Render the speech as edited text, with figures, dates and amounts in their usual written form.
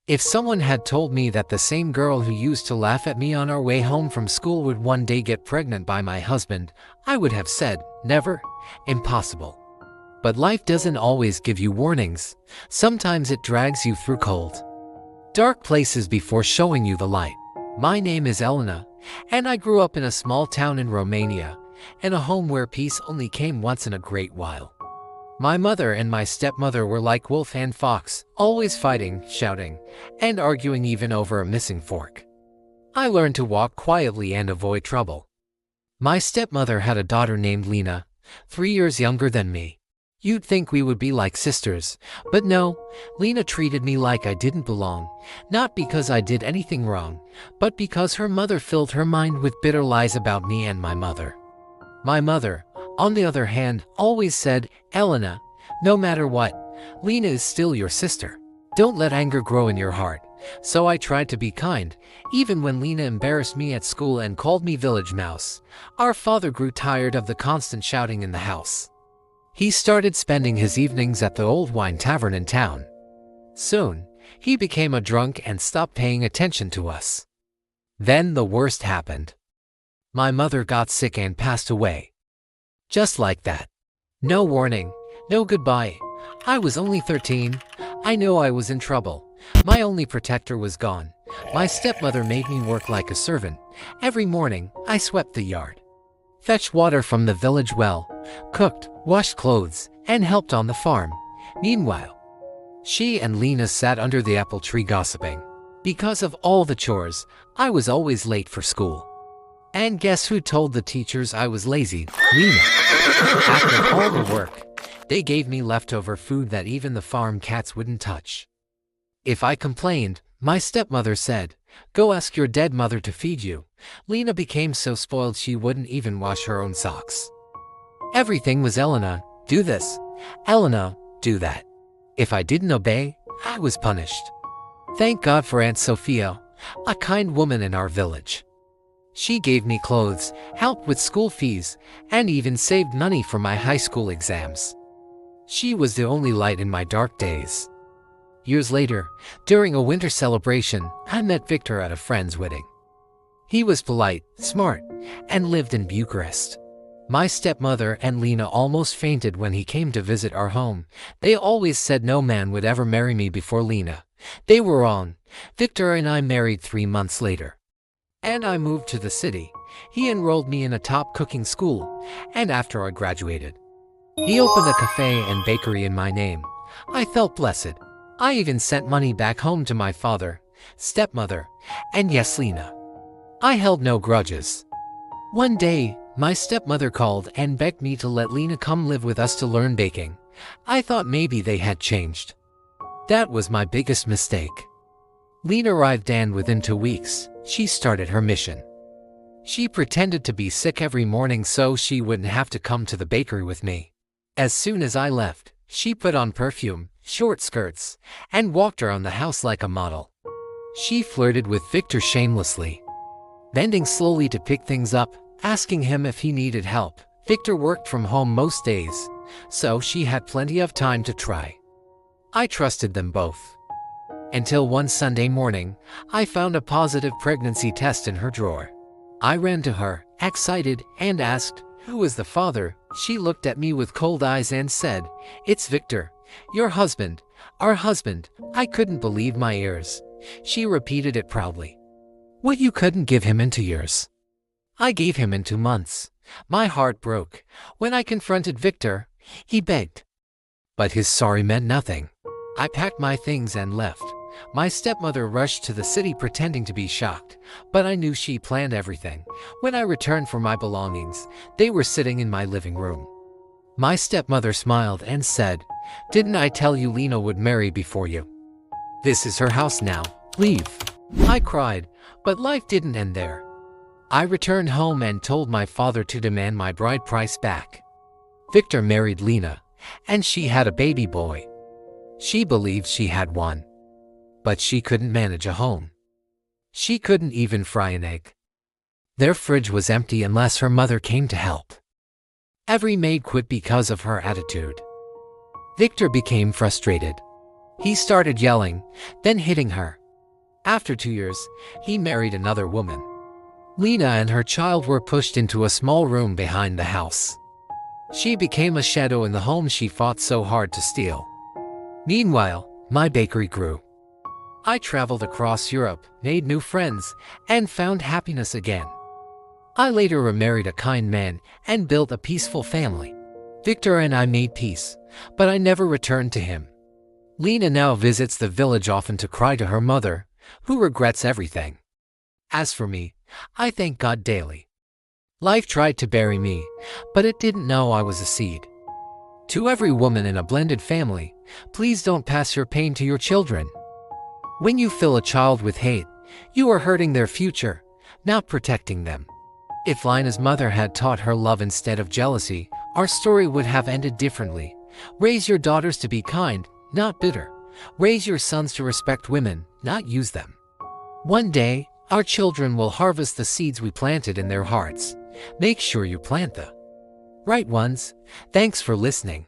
If someone had told me that the same girl who used to laugh at me on our way home from school would one day get pregnant by my husband, I would have said, never, impossible. But life doesn't always give you warnings. Sometimes it drags you through cold, dark places before showing you the light. My name is Elena, and I grew up in a small town in Romania, in a home where peace only came once in a great while. My mother and my stepmother were like wolf and fox, always fighting, shouting, and arguing even over a missing fork. I learned to walk quietly and avoid trouble. My stepmother had a daughter named Lena, 3 years younger than me. You'd think we would be like sisters, but no, Lena treated me like I didn't belong, not because I did anything wrong, but because her mother filled her mind with bitter lies about me and my mother. My mother, on the other hand, always said, Elena, no matter what, Lena is still your sister. Don't let anger grow in your heart. So I tried to be kind, even when Lena embarrassed me at school and called me village mouse. Our father grew tired of the constant shouting in the house. He started spending his evenings at the old wine tavern in town. Soon, he became a drunk and stopped paying attention to us. Then the worst happened. My mother got sick and passed away. Just like that. No warning, no goodbye. I was only 13. I knew I was in trouble. My only protector was gone. My stepmother made me work like a servant. Every morning, I swept the yard, fetched water from the village well, cooked, washed clothes, and helped on the farm. Meanwhile, she and Lena sat under the apple tree gossiping. Because of all the chores, I was always late for school. And guess who told the teachers I was lazy? Lena. After all the work, they gave me leftover food that even the farm cats wouldn't touch. If I complained, my stepmother said, go ask your dead mother to feed you. Lena became so spoiled she wouldn't even wash her own socks. Everything was Elena, do this. Elena, do that. If I didn't obey, I was punished. Thank God for Aunt Sophia, a kind woman in our village. She gave me clothes, helped with school fees, and even saved money for my high school exams. She was the only light in my dark days. Years later, during a winter celebration, I met Victor at a friend's wedding. He was polite, smart, and lived in Bucharest. My stepmother and Lena almost fainted when he came to visit our home. They always said no man would ever marry me before Lena. They were wrong. Victor and I married 3 months later. And I moved to the city. He enrolled me in a top cooking school, and after I graduated, he opened a cafe and bakery in my name. I felt blessed. I even sent money back home to my father, stepmother, and yes, Lena. I held no grudges. One day, my stepmother called and begged me to let Lena come live with us to learn baking. I thought maybe they had changed. That was my biggest mistake. Lena arrived and within 2 weeks, she started her mission. She pretended to be sick every morning so she wouldn't have to come to the bakery with me. As soon as I left, she put on perfume, short skirts, and walked around the house like a model. She flirted with Victor shamelessly, bending slowly to pick things up, asking him if he needed help. Victor worked from home most days, so she had plenty of time to try. I trusted them both. Until one Sunday morning, I found a positive pregnancy test in her drawer. I ran to her, excited, and asked, who was the father? She looked at me with cold eyes and said, it's Victor, your husband, our husband. I couldn't believe my ears. She repeated it proudly. What, you couldn't give him in 2 years? I gave him in 2 months. My heart broke. When I confronted Victor, he begged. But his sorry meant nothing. I packed my things and left. My stepmother rushed to the city pretending to be shocked, but I knew she planned everything. When I returned for my belongings, they were sitting in my living room. My stepmother smiled and said, didn't I tell you Lena would marry before you? This is her house now, leave. I cried, but life didn't end there. I returned home and told my father to demand my bride price back. Victor married Lena, and she had a baby boy. She believed she had one. But she couldn't manage a home. She couldn't even fry an egg. Their fridge was empty unless her mother came to help. Every maid quit because of her attitude. Victor became frustrated. He started yelling, then hitting her. After 2 years, he married another woman. Lena and her child were pushed into a small room behind the house. She became a shadow in the home she fought so hard to steal. Meanwhile, my bakery grew. I traveled across Europe, made new friends, and found happiness again. I later remarried a kind man and built a peaceful family. Victor and I made peace, but I never returned to him. Lena now visits the village often to cry to her mother, who regrets everything. As for me, I thank God daily. Life tried to bury me, but it didn't know I was a seed. To every woman in a blended family, please don't pass your pain to your children. When you fill a child with hate, you are hurting their future, not protecting them. If Lena's mother had taught her love instead of jealousy, our story would have ended differently. Raise your daughters to be kind, not bitter. Raise your sons to respect women, not use them. One day, our children will harvest the seeds we planted in their hearts. Make sure you plant the right ones. Thanks for listening.